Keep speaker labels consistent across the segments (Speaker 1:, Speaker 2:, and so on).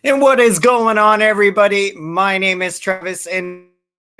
Speaker 1: And what is going on, everybody? My name is Travis, and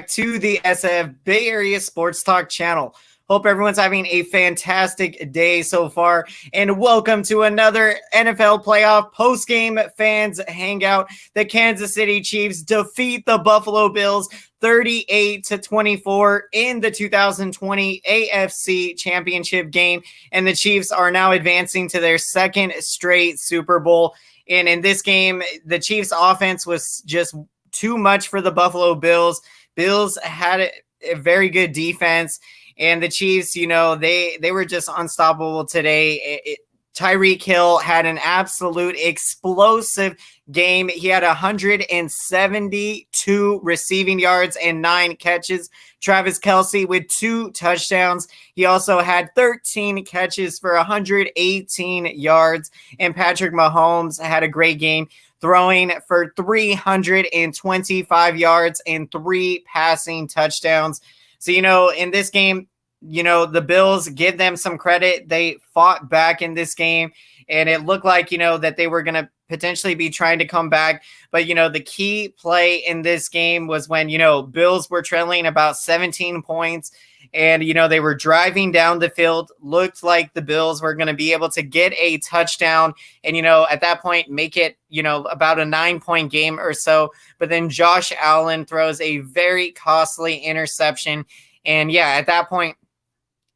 Speaker 1: to the SF Bay Area Sports Talk channel. Hope everyone's having a fantastic day so far, and welcome to another NFL playoff post-game fans hangout. The Kansas City Chiefs defeat the Buffalo Bills 38-24 in the 2020 AFC Championship game, and the Chiefs are now advancing to their second straight Super Bowl. And in this game, the Chiefs offense was just too much for the Buffalo Bills. Bills had a very good defense, and the Chiefs, they were just unstoppable today. Tyreek Hill had an absolute explosive game. He had 172 receiving yards and 9 catches. Travis Kelce with 2 touchdowns. He also had 13 catches for 118 yards. And Patrick Mahomes had a great game, throwing for 325 yards and 3 passing touchdowns. So, in this game, the Bills, give them some credit. They fought back in this game, and it looked like, that they were going to potentially be trying to come back. But, the key play in this game was when, Bills were trailing about 17 points, and, they were driving down the field. Looked like the Bills were going to be able to get a touchdown and, at that point, make it, about a 9-point game or so. But then Josh Allen throws a very costly interception. And, at that point,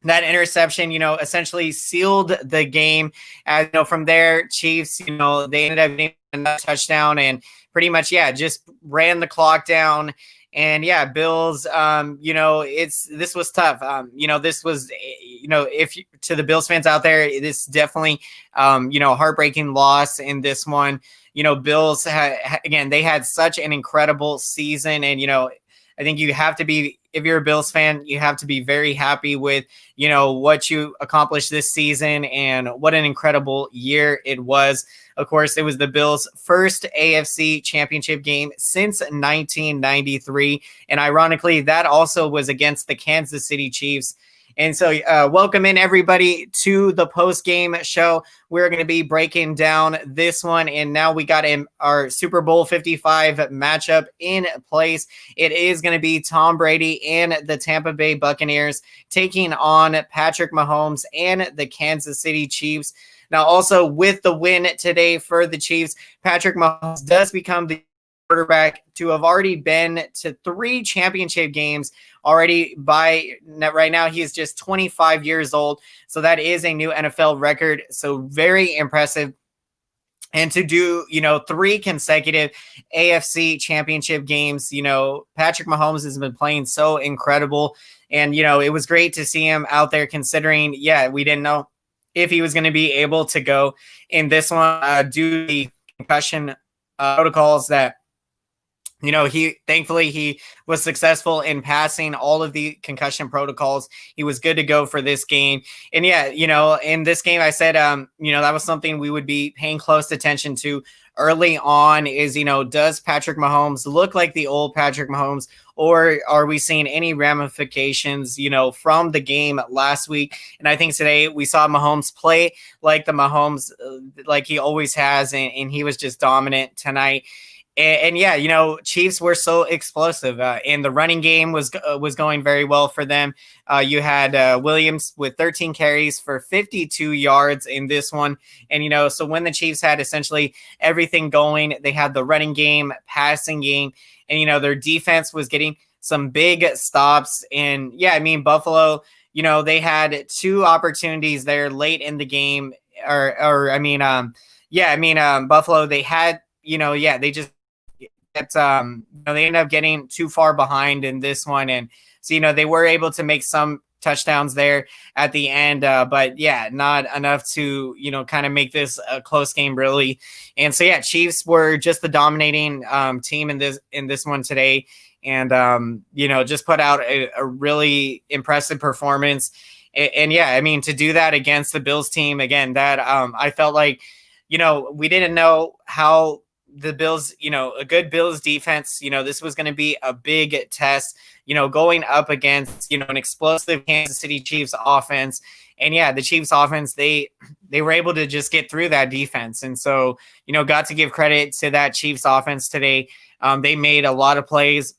Speaker 1: that interception, essentially sealed the game. From there, Chiefs, they ended up getting another touchdown and pretty much, just ran the clock down. And Bills, this was tough. This was, if to the Bills fans out there, this definitely, heartbreaking loss in this one. Bills they had such an incredible season, and I think you have to be, if you're a Bills fan, you have to be very happy with, what you accomplished this season and what an incredible year it was. Of course, it was the Bills' first AFC championship game since 1993. And ironically, that also was against the Kansas City Chiefs. And so welcome in, everybody, to the post-game show. We're going to be breaking down this one, and now we got our Super Bowl 55 matchup in place. It is going to be Tom Brady and the Tampa Bay Buccaneers taking on Patrick Mahomes and the Kansas City Chiefs. Now, also with the win today for the Chiefs, Patrick Mahomes does become the quarterback to have already been to 3 championship games already. By right now, he is just 25 years old. So that is a new NFL record. So very impressive. And to do, 3 consecutive AFC championship games, Patrick Mahomes has been playing so incredible. And, it was great to see him out there, considering, we didn't know if he was going to be able to go in this one due to the concussion protocols that, he was successful in passing all of the concussion protocols. He was good to go for this game. And in this game, I said, that was something we would be paying close attention to early on is, does Patrick Mahomes look like the old Patrick Mahomes, or are we seeing any ramifications, from the game last week? And I think today we saw Mahomes play like the Mahomes, like he always has. And he was just dominant tonight. And Chiefs were so explosive, and the running game was going very well for them. You had Williams with 13 carries for 52 yards in this one. And, so when the Chiefs had essentially everything going, they had the running game, passing game, and, their defense was getting some big stops. And Buffalo, they had 2 opportunities there late in the game, Buffalo, they had, they just, they ended up getting too far behind in this one. And so, they were able to make some touchdowns there at the end, but not enough to, kind of make this a close game really. And so, Chiefs were just the dominating team in this one today. And, just put out a really impressive performance. And to do that against the Bills team again, that I felt like, we didn't know how the Bills, a good Bills defense, this was going to be a big test, going up against, an explosive Kansas City Chiefs offense. And yeah, the Chiefs offense, they were able to just get through that defense. And so, got to give credit to that Chiefs offense today. They made a lot of plays.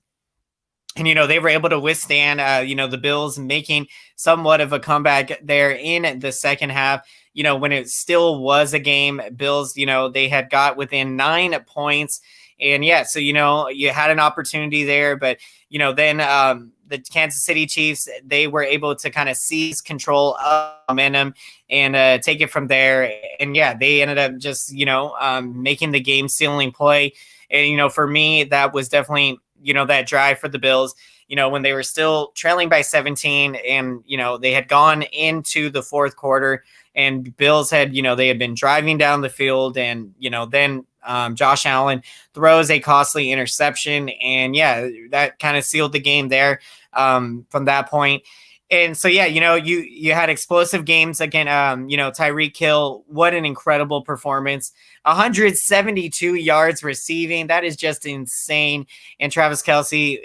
Speaker 1: And, they were able to withstand, the Bills making somewhat of a comeback there in the second half, when it still was a game. Bills, they had got within 9 points. And yeah, so, you had an opportunity there. But, then the Kansas City Chiefs, they were able to kind of seize control of momentum and take it from there. And yeah, they ended up just, making the game sealing play. And, for me, that was definitely, that drive for the Bills, when they were still trailing by 17 and, they had gone into the fourth quarter and Bills had, they had been driving down the field and, then Josh Allen throws a costly interception. And yeah, that kind of sealed the game there from that point. And so, yeah, you had explosive games again. Tyreek Hill, what an incredible performance. 172 yards receiving. That is just insane. And Travis Kelce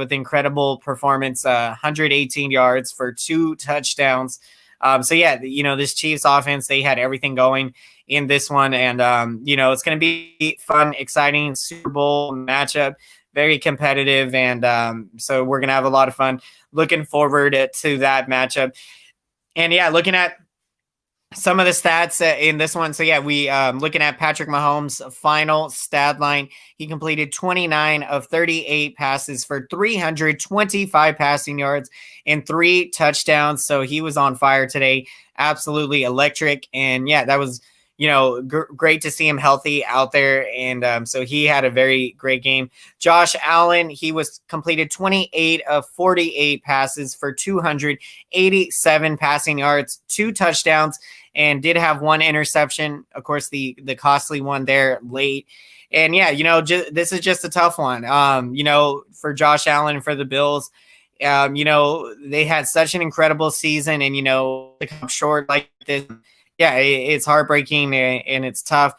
Speaker 1: with incredible performance, 118 yards for 2 touchdowns. So, yeah, this Chiefs offense, they had everything going in this one. And, it's going to be fun, exciting Super Bowl matchup. Very competitive, and so we're going to have a lot of fun looking forward to that matchup. And, yeah, looking at some of the stats in this one. So, yeah, we looking at Patrick Mahomes' final stat line. He completed 29 of 38 passes for 325 passing yards and 3 touchdowns. So he was on fire today. Absolutely electric. And, yeah, that was great to see him healthy out there. And so he had a very great game. Josh Allen, he was completed 28 of 48 passes for 287 passing yards, 2 touchdowns, and did have 1 interception. Of course, the costly one there late. And yeah, this is just a tough one, for Josh Allen and for the Bills. They had such an incredible season and, to come short like this. Yeah, it's heartbreaking and it's tough,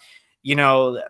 Speaker 1: to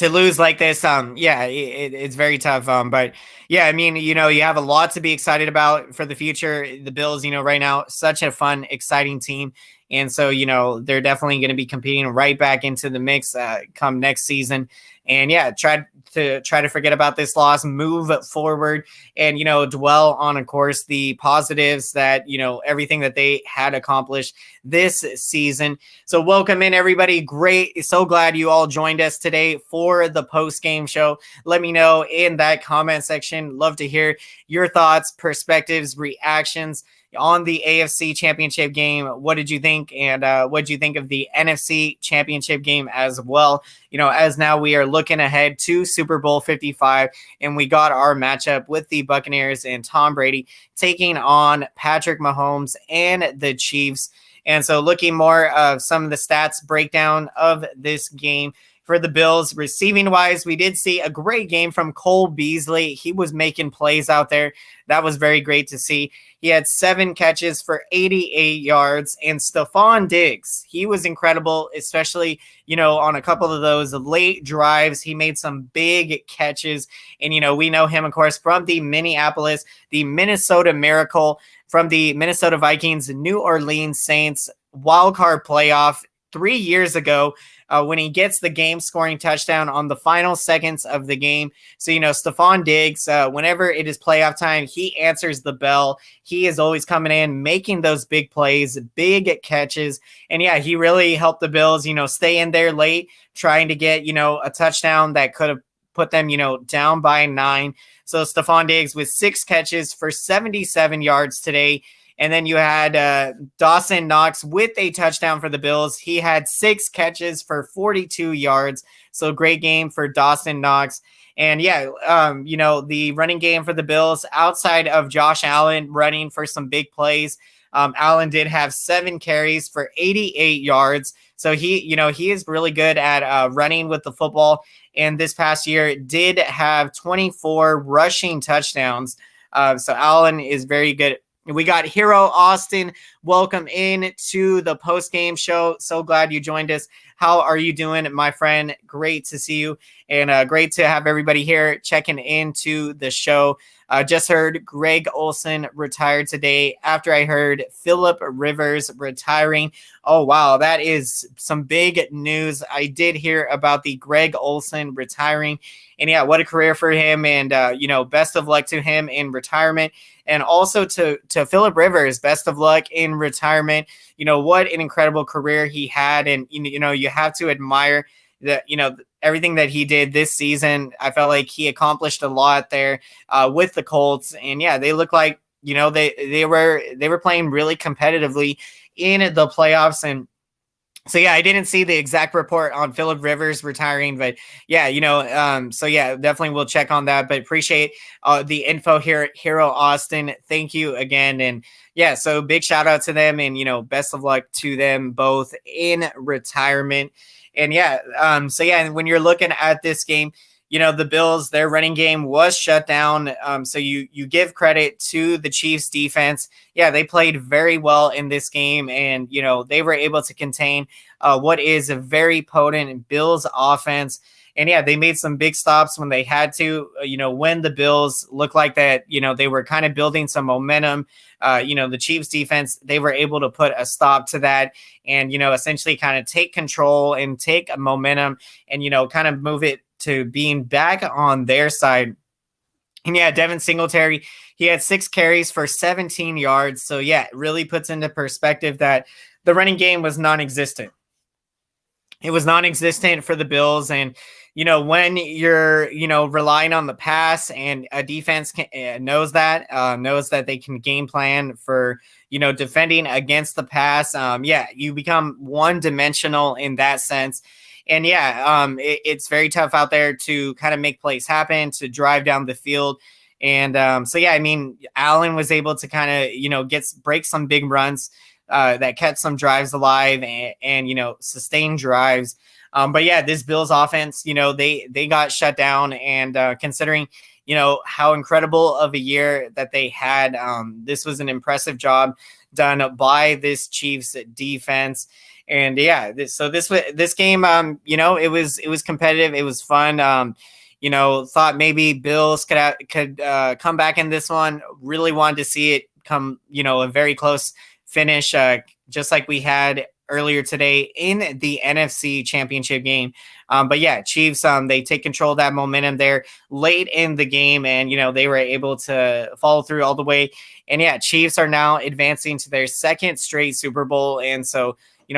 Speaker 1: lose like this. It's very tough. But yeah, I mean, you have a lot to be excited about for the future. The Bills, right now, such a fun, exciting team. And so, they're definitely going to be competing right back into the mix come next season. And yeah, try to forget about this loss, move forward, and dwell on, of course, the positives that everything that they had accomplished this season. So welcome in, everybody. Great, so glad you all joined us today for the post game show. Let me know in that comment section. Love to hear your thoughts, perspectives, reactions on the AFC Championship game. What did you think? And what did you think of the NFC Championship game as well? As now we are looking ahead to Super Bowl 55, and we got our matchup with the Buccaneers and Tom Brady taking on Patrick Mahomes and the Chiefs. And so looking more of some of the stats breakdown of this game. For the Bills, receiving wise, we did see a great game from Cole Beasley. He was making plays out there. That was very great to see. He had 7 catches for 88 yards. And Stephon Diggs, he was incredible, especially, on a couple of those late drives. He made some big catches. And, we know him, of course, from the Minnesota Miracle, from the Minnesota Vikings, New Orleans Saints wildcard playoff 3 years ago. When he gets the game-scoring touchdown on the final seconds of the game. So, Stephon Diggs, whenever it is playoff time, he answers the bell. He is always coming in, making those big plays, big catches. And, yeah, he really helped the Bills, stay in there late, trying to get, a touchdown that could have put them, down by 9. So, Stephon Diggs with 6 catches for 77 yards today. And then you had Dawson Knox with a touchdown for the Bills. He had 6 catches for 42 yards. So great game for Dawson Knox. And yeah, the running game for the Bills outside of Josh Allen running for some big plays. Allen did have 7 carries for 88 yards. So he is really good at running with the football. And this past year did have 24 rushing touchdowns. So Allen is very good. We got Hero Austin. Welcome in to the post-game show. So glad you joined us. How are you doing, my friend? Great to see you, and great to have everybody here checking into the show. Just heard Greg Olsen retired today after I heard Philip Rivers retiring. Oh, wow. That is some big news. I did hear about the Greg Olsen retiring. And yeah, what a career for him. And, best of luck to him in retirement. And also to Philip Rivers, best of luck in retirement. What an incredible career he had. And, you have to admire that, everything that he did this season. I felt like he accomplished a lot there with the Colts. And yeah, they look like, they were playing really competitively in the playoffs. And so yeah, I didn't see the exact report on Philip Rivers retiring, but yeah, so yeah, definitely we'll check on that. But appreciate the info here, Hero Austin. Thank you again, and yeah, so big shout out to them, and best of luck to them both in retirement. And yeah, so yeah, when you're looking at this game, the Bills, their running game was shut down. So you give credit to the Chiefs defense. Yeah, they played very well in this game, and they were able to contain what is a very potent Bills offense. And yeah, they made some big stops when they had to. When the Bills looked like that, they were kind of building some momentum. The Chiefs defense, they were able to put a stop to that, and essentially kind of take control and take a momentum, and kind of move it to being back on their side. And yeah, Devin Singletary, he had 6 carries for 17 yards. So yeah, it really puts into perspective that the running game was non-existent. It was non-existent for the Bills. And, when you're, relying on the pass, and a defense knows that they can game plan for, defending against the pass. You become one-dimensional in that sense. And yeah, it's very tough out there to kind of make plays happen, to drive down the field. And so, yeah, I mean, Allen was able to kind of, break some big runs that kept some drives alive and sustain drives. But yeah, this Bills offense, they got shut down. And considering, how incredible of a year that they had, this was an impressive job done by this Chiefs defense. And yeah, this game, it was competitive. It was fun. Thought maybe Bills could come back in this one. Really wanted to see it come, a very close finish, just like we had earlier today in the NFC Championship game. But yeah, Chiefs, they take control of that momentum there late in the game, and they were able to follow through all the way. And yeah, Chiefs are now advancing to their second straight Super Bowl, and so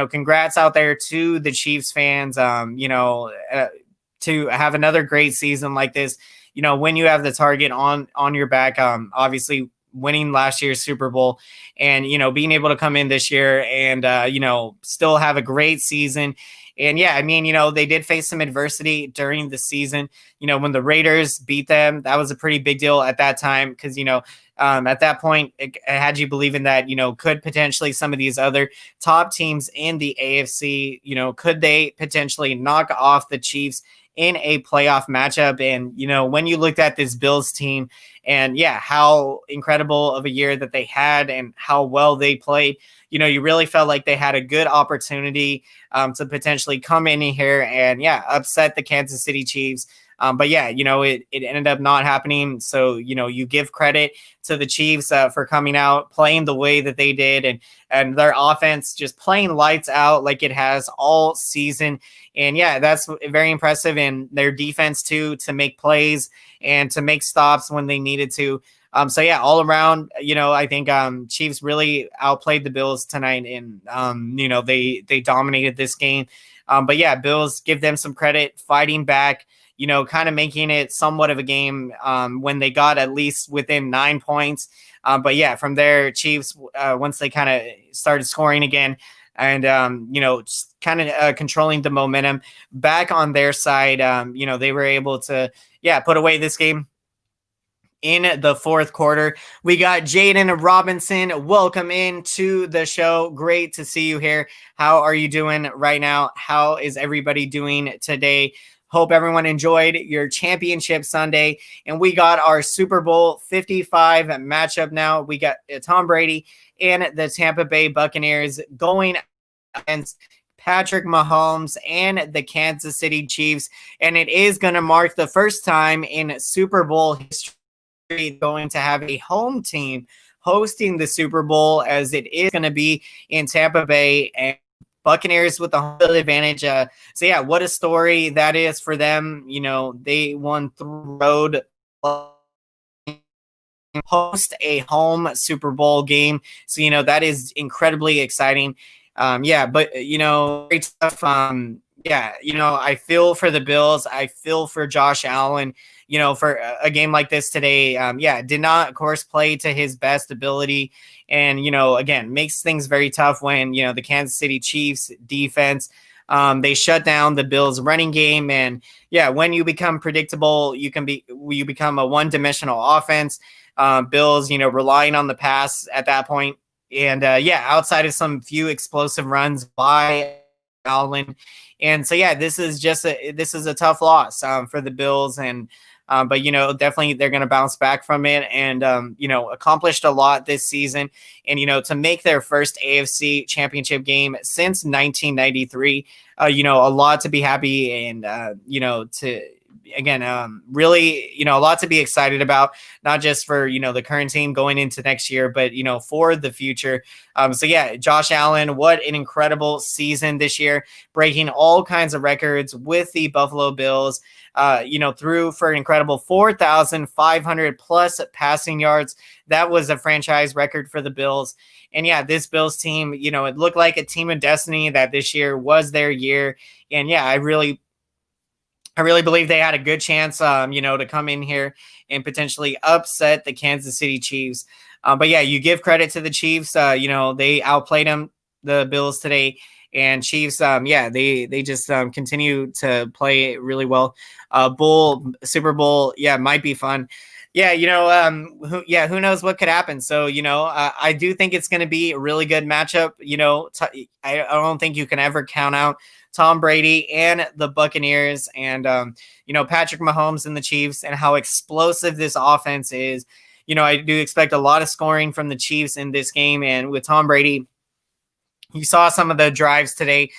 Speaker 1: congrats out there to the Chiefs fans. To have another great season like this, when you have the target on your back, obviously winning last year's Super Bowl, and being able to come in this year and still have a great season. And yeah, I mean, they did face some adversity during the season. When the Raiders beat them, that was a pretty big deal at that time, because at that point, it had you believing that, could potentially some of these other top teams in the AFC, could they potentially knock off the Chiefs in a playoff matchup? And, when you looked at this Bills team and yeah, how incredible of a year that they had and how well they played, you really felt like they had a good opportunity to potentially come in here and yeah, upset the Kansas City Chiefs. But yeah, it ended up not happening. So, you give credit to the Chiefs for coming out, playing the way that they did, and their offense just playing lights out like it has all season. And yeah, that's very impressive. And their defense too, to make plays and to make stops when they needed to. So yeah, all around, I think Chiefs really outplayed the Bills tonight, and they dominated this game. But yeah, Bills, give them some credit, fighting back, kind of making it somewhat of a game when they got at least within 9 points. But yeah, from there, Chiefs, once they kind of started scoring again and, just kind of controlling the momentum back on their side, they were able to, yeah, put away this game. In the fourth quarter, we got Jaden Robinson. Welcome into the show. Great to see you here. How are you doing right now? How is everybody doing today? Hope everyone enjoyed your championship Sunday. And we got our Super Bowl 55 matchup now. We got Tom Brady and the Tampa Bay Buccaneers going against Patrick Mahomes and the Kansas City Chiefs. And it is going to mark the first time in Super Bowl history going to have a home team hosting the Super Bowl, as it is going to be in Tampa Bay, and Buccaneers with the home field advantage. So yeah, what a story that is for them. They won through road, host a home Super Bowl game. So, that is incredibly exciting. Yeah, but, very tough. Yeah, I feel for the Bills. I feel for Josh Allen, for a game like this today. Yeah, did not, of course, play to his best ability. And, again, makes things very tough when, the Kansas City Chiefs defense, they shut down the Bills running game. And yeah, when you become predictable, you become a one-dimensional offense. Bills, relying on the pass at that point. And yeah, outside of some few explosive runs by Allen. And so, yeah, this is a tough loss for the Bills. And but, definitely they're going to bounce back from it and, accomplished a lot this season. And, to make their first AFC championship game since 1993, a lot to be happy and, really, a lot to be excited about, not just for, the current team going into next year, but, for the future. So yeah, Josh Allen, what an incredible season this year, breaking all kinds of records with the Buffalo Bills, threw for an incredible 4,500 plus passing yards. That was a franchise record for the Bills. And yeah, this Bills team, it looked like a team of destiny, that this year was their year. And yeah, I really believe they had a good chance, to come in here and potentially upset the Kansas City Chiefs. But yeah, you give credit to the Chiefs. They outplayed the Bills today, and Chiefs, they just continue to play really well. Super Bowl, yeah, might be fun. Yeah, who knows what could happen. So, I do think it's going to be a really good matchup. I don't think you can ever count out Tom Brady and the Buccaneers, and Patrick Mahomes and the Chiefs, and how explosive this offense is. I do expect a lot of scoring from the Chiefs in this game, and with Tom Brady, you saw some of the drives today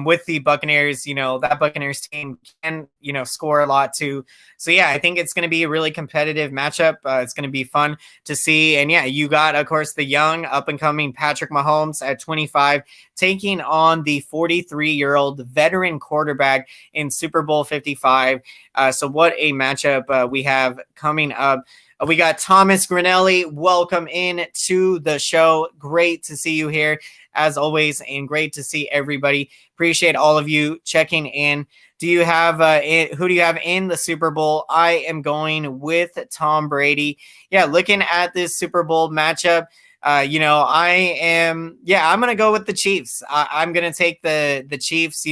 Speaker 1: with the Buccaneers. That Buccaneers team can, score a lot too. So yeah, I think it's going to be a really competitive matchup. It's going to be fun to see. And yeah, you got, of course, the young up and coming Patrick Mahomes at 25, taking on the 43-year-old veteran quarterback in Super Bowl 55. So what a matchup we have coming up. We got Thomas Grinelli. Welcome in to the show. Great to see you here as always, and great to see everybody. Appreciate all of you checking in. Do you have who do you have in the Super Bowl? I am going with Tom Brady. Yeah, looking at this Super Bowl matchup, I'm going to go with the Chiefs. I'm going to take the Chiefs.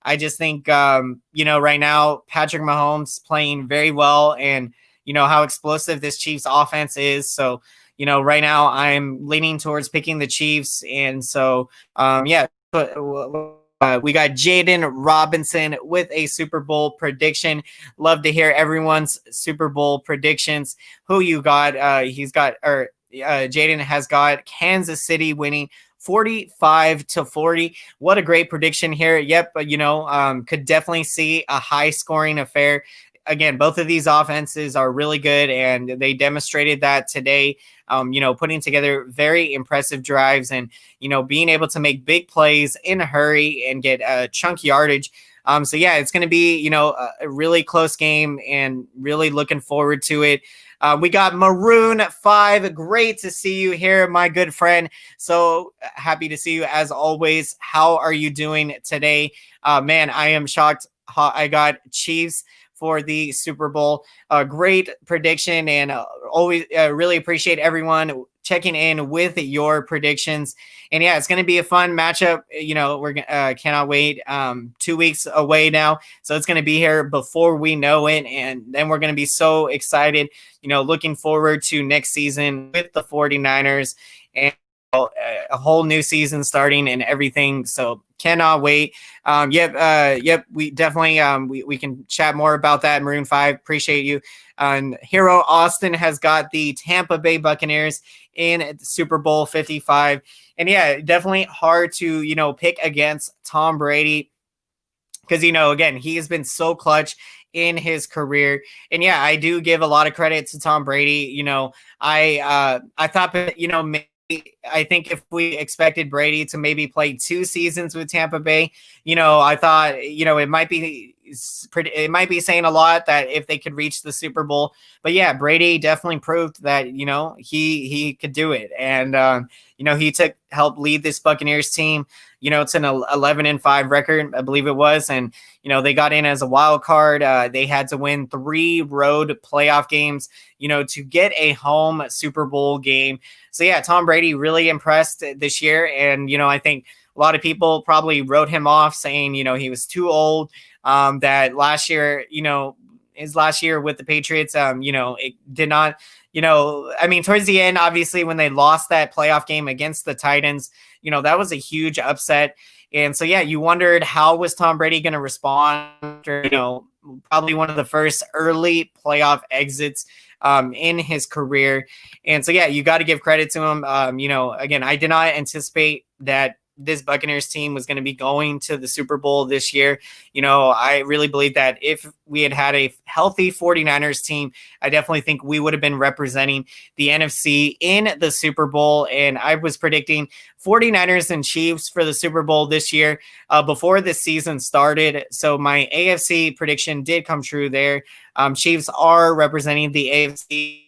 Speaker 1: I just think, right now, Patrick Mahomes playing very well, and how explosive this Chiefs offense is. So, right now I'm leaning towards picking the Chiefs. And so, we got Jaden Robinson with a Super Bowl prediction. Love to hear everyone's Super Bowl predictions. Who you got? Jaden has got Kansas City winning 45-40. What a great prediction here. Yep, could definitely see a high scoring affair. Again, both of these offenses are really good, and they demonstrated that today, putting together very impressive drives and, being able to make big plays in a hurry and get chunk yardage. So, yeah, it's going to be, a really close game, and really looking forward to it. We got Maroon 5. Great to see you here, my good friend. So happy to see you as always. How are you doing today? Man, I am shocked. I got Chiefs for the Super Bowl. Great prediction, and always really appreciate everyone checking in with your predictions. And yeah, it's going to be a fun matchup. We're cannot wait. 2 weeks away now, so it's going to be here before we know it, and then we're going to be so excited. Looking forward to next season with the 49ers, and a whole new season starting and everything. So cannot wait. Yep. We definitely, we can chat more about that. Maroon 5, appreciate you. Hero Austin has got the Tampa Bay Buccaneers in Super Bowl 55. And yeah, definitely hard to, pick against Tom Brady, because, again, he has been so clutch in his career. And yeah, I do give a lot of credit to Tom Brady. I thought that, maybe, I think if we expected Brady to maybe play 2 seasons with Tampa Bay, I thought, it might be saying a lot that if they could reach the Super Bowl. But yeah, Brady definitely proved that, he could do it. And he helped lead this Buccaneers team. It's an 11-5 record, I believe it was. And, they got in as a wild card. They had to win 3 road playoff games, to get a home Super Bowl game. So yeah, Tom Brady really impressed this year. And, I think a lot of people probably wrote him off saying, he was too old. That last year, his last year with the Patriots, it did not, towards the end, obviously, when they lost that playoff game against the Titans, that was a huge upset. And so, yeah, you wondered how was Tom Brady going to respond after, probably one of the first early playoff exits in his career. And so, yeah, you got to give credit to him. Again, I did not anticipate that this Buccaneers team was going to be going to the Super Bowl this year. I really believe that if we had a healthy 49ers team, I definitely think we would have been representing the NFC in the Super Bowl. And I was predicting 49ers and Chiefs for the Super Bowl this year before the season started. So my AFC prediction did come true there. Chiefs are representing the AFC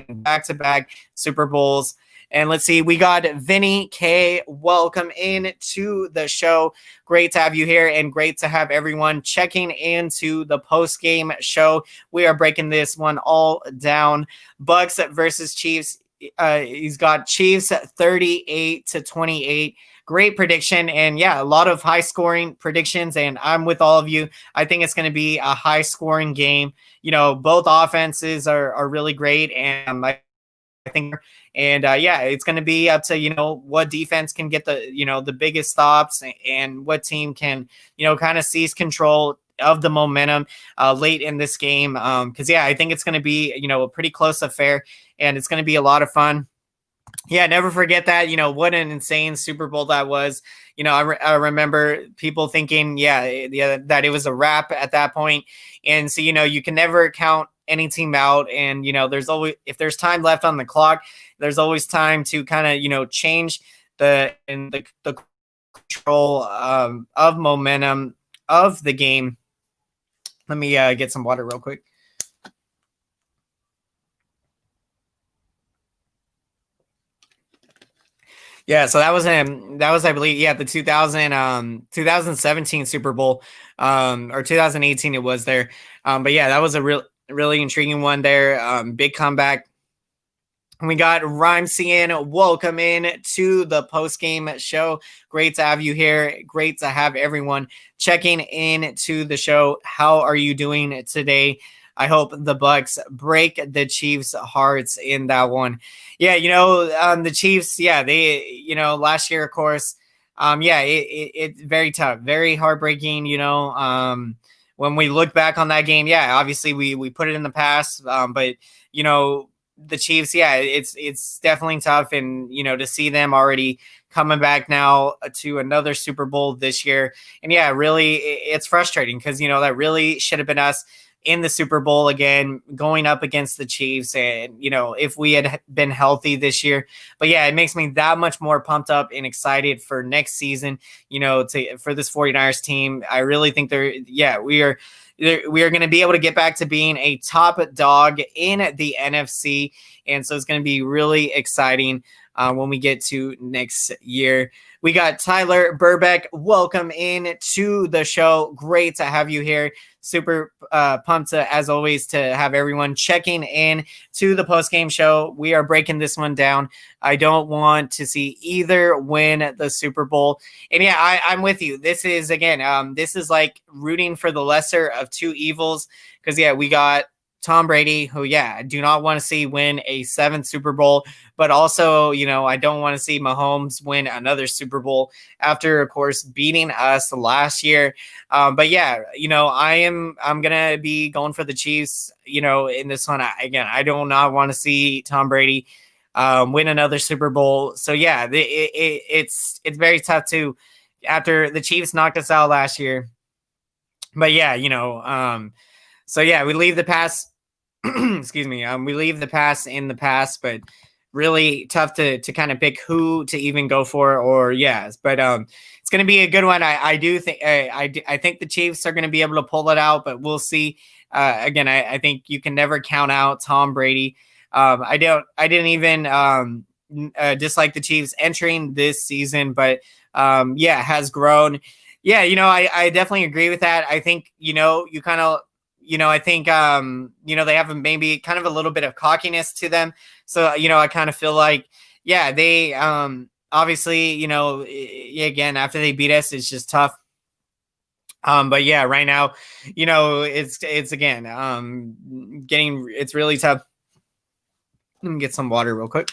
Speaker 1: back-to-back Super Bowls. And let's see, we got Vinny K. Welcome in to the show. Great to have you here, and great to have everyone checking into the post-game show. We are breaking this one all down. Bucks versus Chiefs. He's got Chiefs 38-28. Great prediction. And yeah, a lot of high scoring predictions. And I'm with all of you. I think it's going to be a high scoring game. Both offenses are really great. And I think, and yeah, it's going to be up to, what defense can get the biggest stops, and what team can, kind of seize control of the momentum late in this game. Because yeah, I think it's going to be, a pretty close affair, and it's going to be a lot of fun. Yeah, never forget that, what an insane Super Bowl that was. I remember people thinking, that it was a wrap at that point. And so, you can never count any team out. And, there's always, if there's time left on the clock, there's always time to kind of, change the control of momentum of the game. Let me get some water real quick. Yeah, so that was I believe, the 2017 Super Bowl, or 2018 it was there. But yeah, that was a really intriguing one there. Big comeback. We got Rhymesian. Welcome in to the post-game show. Great to have you here. Great to have everyone checking in to the show. How are you doing today? I hope the Bucks break the Chiefs' hearts in that one. Yeah, the Chiefs, they, last year, of course, it's very tough, very heartbreaking, when we look back on that game. Yeah, obviously we put it in the past, but, the Chiefs, it's definitely tough. And, to see them already coming back now to another Super Bowl this year. And yeah, really, it's frustrating because, that really should have been us in the Super Bowl again, going up against the Chiefs. And, if we had been healthy this year. But yeah, it makes me that much more pumped up and excited for next season, for this 49ers team. I really think we are going to be able to get back to being a top dog in the NFC. And so it's going to be really exciting when we get to next year. We got Tyler Burbeck. Welcome in to the show. Great to have you here. Super pumped, as always, to have everyone checking in to the post-game show. We are breaking this one down. I don't want to see either win the Super Bowl. And yeah, I'm with you. This is, again, this is like rooting for the lesser of two evils. Because, yeah, we got Tom Brady, who, I do not want to see win a 7th Super Bowl, but also, I don't want to see Mahomes win another Super Bowl after, of course, beating us last year. But yeah, I'm going to be going for the Chiefs, in this one. I do not want to see Tom Brady win another Super Bowl. So yeah, it's very tough to, after the Chiefs knocked us out last year. But yeah, So yeah, we leave the past. Excuse me. We leave the past in the past, but really tough to kind of pick who to even go for. Or yes, but it's going to be a good one. I do think I think the Chiefs are going to be able to pull it out, but we'll see. Again, I think you can never count out Tom Brady. I didn't even dislike the Chiefs entering this season, but yeah, has grown. Yeah, I definitely agree with that. I think, you kind of, I think, they have maybe kind of a little bit of cockiness to them. So, I kind of feel like, yeah, they, obviously, again, after they beat us, it's just tough. But yeah, right now, it's again, it's really tough. Let me get some water real quick.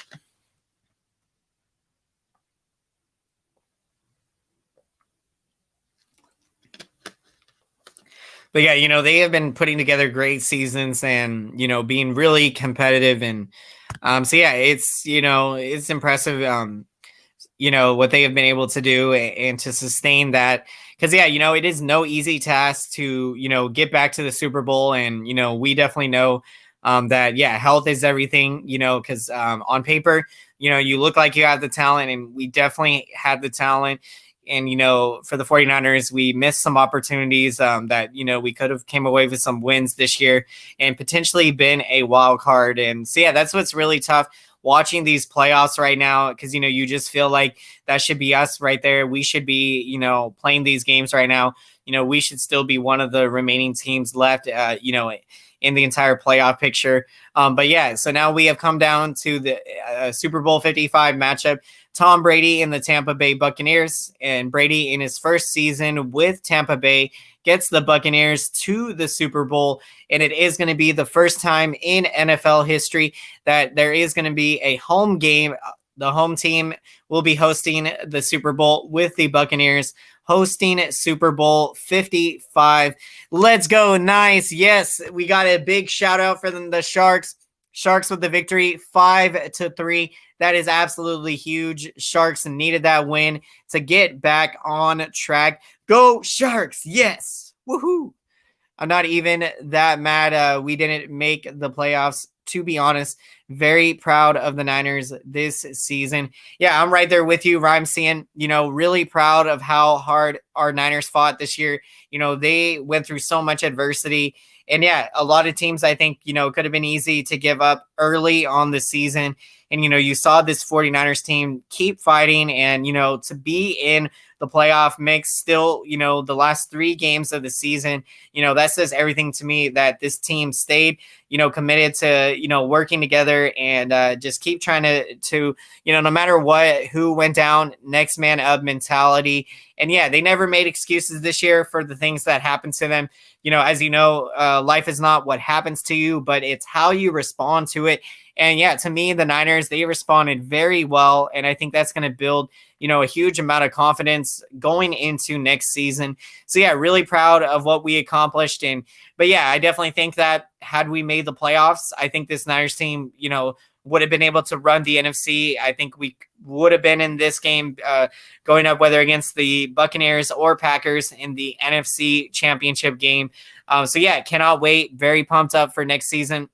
Speaker 1: But yeah, they have been putting together great seasons and, being really competitive. And so yeah, it's impressive, what they have been able to do and to sustain that. Because yeah, it is no easy task to, get back to the Super Bowl. And, we definitely know that, yeah, health is everything, because on paper, you look like you have the talent, and we definitely had the talent. And, for the 49ers, we missed some opportunities that, we could have came away with some wins this year and potentially been a wild card. And so, yeah, that's what's really tough watching these playoffs right now, because, you just feel like that should be us right there. We should be, playing these games right now. We should still be one of the remaining teams left, in the entire playoff picture. But yeah, so now we have come down to the Super Bowl 55 matchup. Tom Brady in the Tampa Bay Buccaneers, and Brady in his first season with Tampa Bay gets the Buccaneers to the Super Bowl. And it is going to be the first time in NFL history that there is going to be a home game. The home team will be hosting the Super Bowl with the Buccaneers hosting Super Bowl 55. Let's go. Nice. Yes, we got a big shout out for the Sharks. Sharks with the victory, 5-3. That is absolutely huge. Sharks needed that win to get back on track. Go Sharks. Yes. Woohoo. I'm not even that mad. We didn't make the playoffs, to be honest. Very proud of the Niners this season. Yeah, I'm right there with you, Rhyme. Really proud of how hard our Niners fought this year. They went through so much adversity. And yeah, a lot of teams, I think, could have been easy to give up early on the season. And, you saw this 49ers team keep fighting and, to be in the playoff mix still, the last 3 games of the season, that says everything to me that this team stayed, committed to, working together and just keep trying to, no matter what, who went down, next man up mentality. And yeah, they never made excuses this year for the things that happened to them. As life is not what happens to you, but it's how you respond to it. And yeah, to me, the Niners, they responded very well. And I think that's going to build, a huge amount of confidence going into next season. So yeah, really proud of what we accomplished. But yeah, I definitely think that had we made the playoffs, I think this Niners team, would have been able to run the NFC. I think we would have been in this game going up, whether against the Buccaneers or Packers in the NFC Championship game. So yeah, cannot wait. Very pumped up for next season.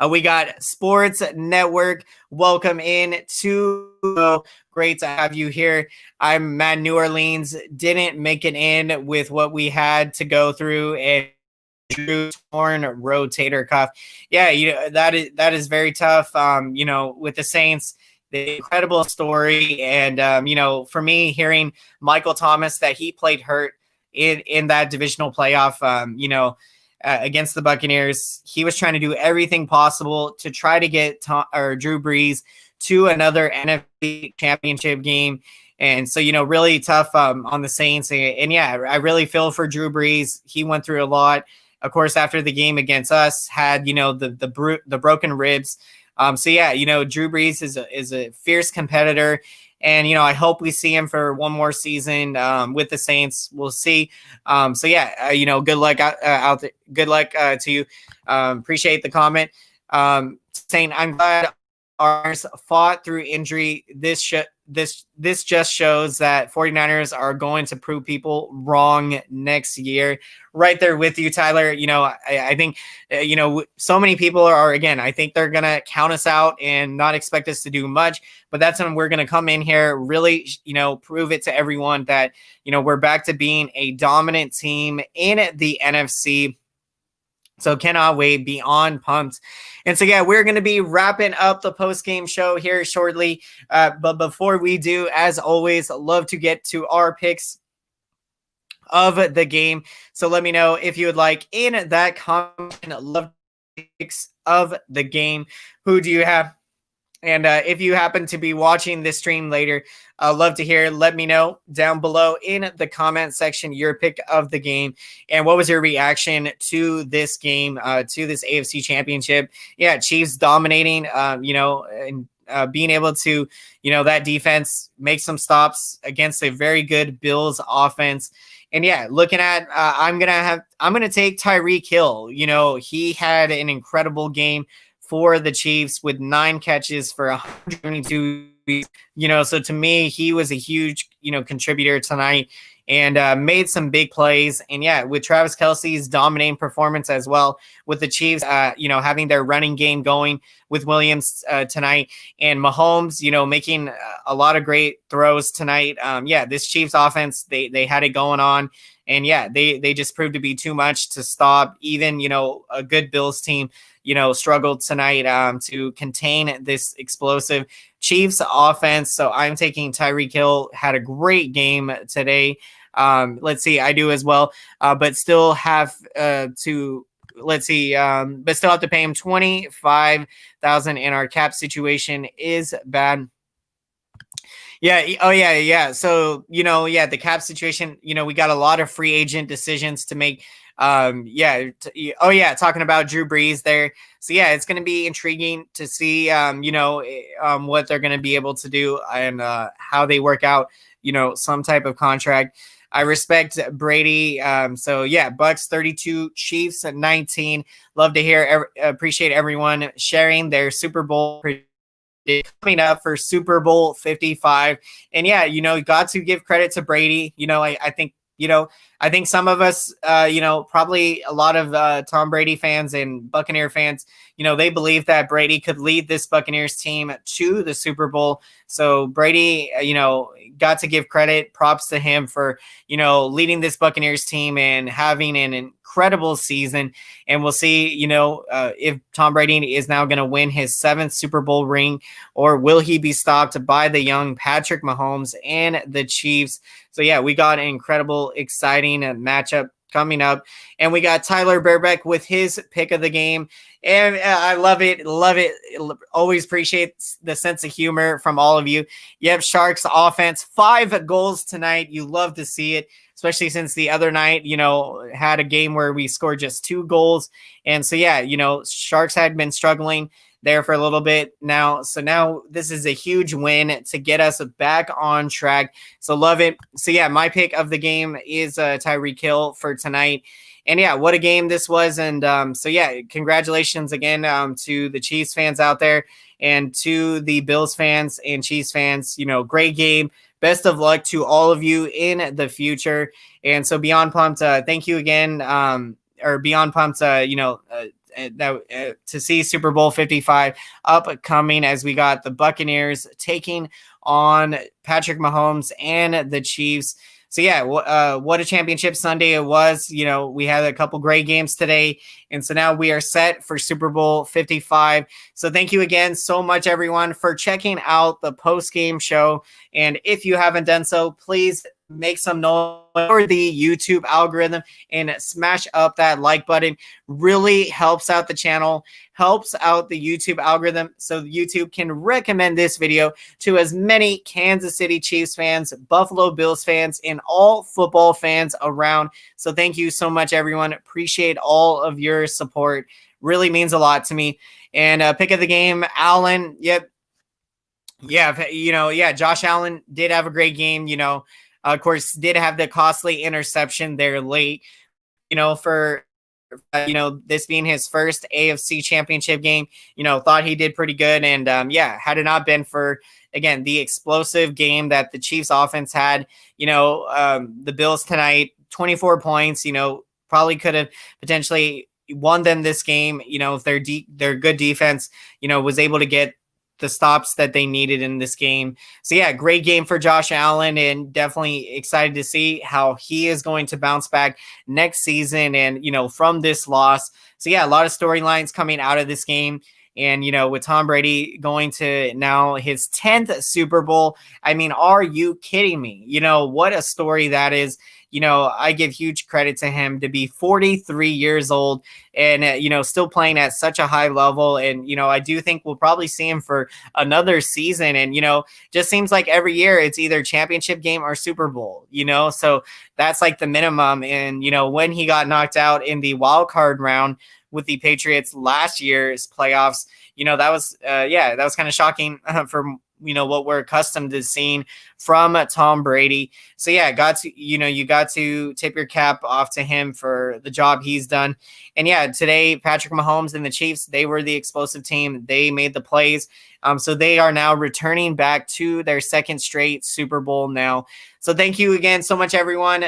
Speaker 1: We got Sports Network. Welcome in to great to have you here. I'm Matt New Orleans. Didn't make it in with what we had to go through and Drew torn rotator cuff. Yeah, that is very tough. With the Saints, the incredible story, and for me, hearing Michael Thomas that he played hurt in that divisional playoff, against the Buccaneers, he was trying to do everything possible to try to get Drew Brees to another NFC Championship game. And so, really tough on the Saints. And yeah, I really feel for Drew Brees. He went through a lot. Of course, after the game against us, had the broken ribs. So yeah, Drew Brees is a fierce competitor, and I hope we see him for one more season with the Saints. We'll see. So yeah, good luck out there. Good luck to you. Appreciate the comment. Saying I'm glad ours fought through injury. This this just shows that 49ers are going to prove people wrong next year. Right there with you, Tyler. I think, so many people are, again, I think they're going to count us out and not expect us to do much. But that's when we're going to come in here, really, prove it to everyone that, we're back to being a dominant team in the NFC. So cannot wait, beyond pumped. And so, yeah, we're going to be wrapping up the post-game show here shortly. But before we do, as always, love to get to our picks of the game. So let me know if you would like in that comment. Love picks of the game. Who do you have? And if you happen to be watching this stream later, love to hear. Let me know down below in the comment section your pick of the game and what was your reaction to this game, to this AFC Championship. Yeah, Chiefs dominating, and being able to, that defense make some stops against a very good Bills offense. And yeah, looking at, I'm gonna take Tyreek Hill. He had an incredible game for the Chiefs with 9 catches for 172. So to me, he was a huge, contributor tonight and made some big plays. And yeah, with Travis Kelce's dominating performance as well, with the Chiefs, having their running game going with Williams tonight, and Mahomes, making a lot of great throws tonight. This Chiefs offense, they had it going on. And yeah, they just proved to be too much to stop even, a good Bills team, struggled tonight to contain this explosive Chiefs offense. So I'm taking Tyreek Hill. Had a great game today. Let's see, I do as well, but still have but still have to pay him $25,000, and our cap situation is bad. Yeah. Oh, yeah. So, the cap situation, we got a lot of free agent decisions to make. Talking about Drew Brees there. So, yeah, it's going to be intriguing to see, what they're going to be able to do and how they work out, some type of contract. I respect Brady. Bucks 32, Chiefs 19. Love to hear, appreciate everyone sharing their Super Bowl coming up for Super Bowl 55. And yeah, got to give credit to Brady. I think some of us, probably a lot of Tom Brady fans and Buccaneer fans, they believe that Brady could lead this Buccaneers team to the Super Bowl. So Brady, got to give credit, props to him for, leading this Buccaneers team and having an incredible season. And we'll see, if Tom Brady is now going to win his 7th Super Bowl ring, or will he be stopped by the young Patrick Mahomes and the Chiefs? So yeah, we got an incredible, exciting matchup coming up. And we got Tyler Burbeck with his pick of the game. And I love it. Always appreciate the sense of humor from all of you. Yep, Sharks offense, 5 goals tonight. You love to see it, especially since the other night, had a game where we scored just 2 goals. And so, yeah, Sharks had been struggling there for a little bit now. So now this is a huge win to get us back on track. So love it. So yeah, my pick of the game is Tyreek Hill for tonight. And yeah, what a game this was. And so yeah, congratulations again to the Chiefs fans out there and to the Bills fans and Chiefs fans. Great game. Best of luck to all of you in the future. And so beyond pumped, thank you again. Beyond pumped, to see Super Bowl 55 upcoming as we got the Buccaneers taking on Patrick Mahomes and the Chiefs. So yeah, what a championship Sunday it was. We had a couple great games today. And so now we are set for Super Bowl 55. So thank you again so much, everyone, for checking out the post-game show. And if you haven't done so, please make some noise for the YouTube algorithm and smash up that like button. Really helps out the channel, helps out the YouTube algorithm, so YouTube can recommend this video to as many Kansas City Chiefs fans, Buffalo Bills fans, and all football fans around. So thank you so much, everyone. Appreciate all of your support. Really means a lot to me. And pick of the game, Allen. Yep. Yeah, Josh Allen did have a great game. Of course, did have the costly interception there late, for, this being his first AFC championship game, thought he did pretty good. And, had it not been for again, the explosive game that the Chiefs offense had. The Bills tonight, 24 points, probably could have potentially won them this game, if their good defense, was able to get the stops that they needed in this game. So yeah, great game for Josh Allen, and definitely excited to see how he is going to bounce back next season and, from this loss. So yeah, a lot of storylines coming out of this game. And, with Tom Brady going to now his 10th Super Bowl, I mean, are you kidding me? What a story that is. I give huge credit to him to be 43 years old and, still playing at such a high level. And, I do think we'll probably see him for another season. And, just seems like every year it's either championship game or Super Bowl, so that's like the minimum. And, when he got knocked out in the wild card round with the Patriots last year's playoffs, that was kind of shocking for what we're accustomed to seeing from Tom Brady. So yeah, you got to tip your cap off to him for the job he's done. And yeah, today Patrick Mahomes and the Chiefs, they were the explosive team. They made the plays. So they are now returning back to their second straight Super Bowl now. So thank you again so much, everyone.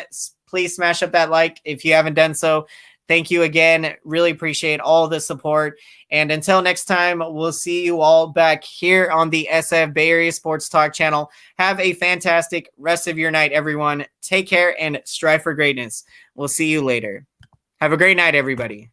Speaker 1: Please smash up that like if you haven't done so. Thank you again. Really appreciate all the support. And until next time, we'll see you all back here on the SF Bay Area Sports Talk channel. Have a fantastic rest of your night, everyone. Take care and strive for greatness. We'll see you later. Have a great night, everybody.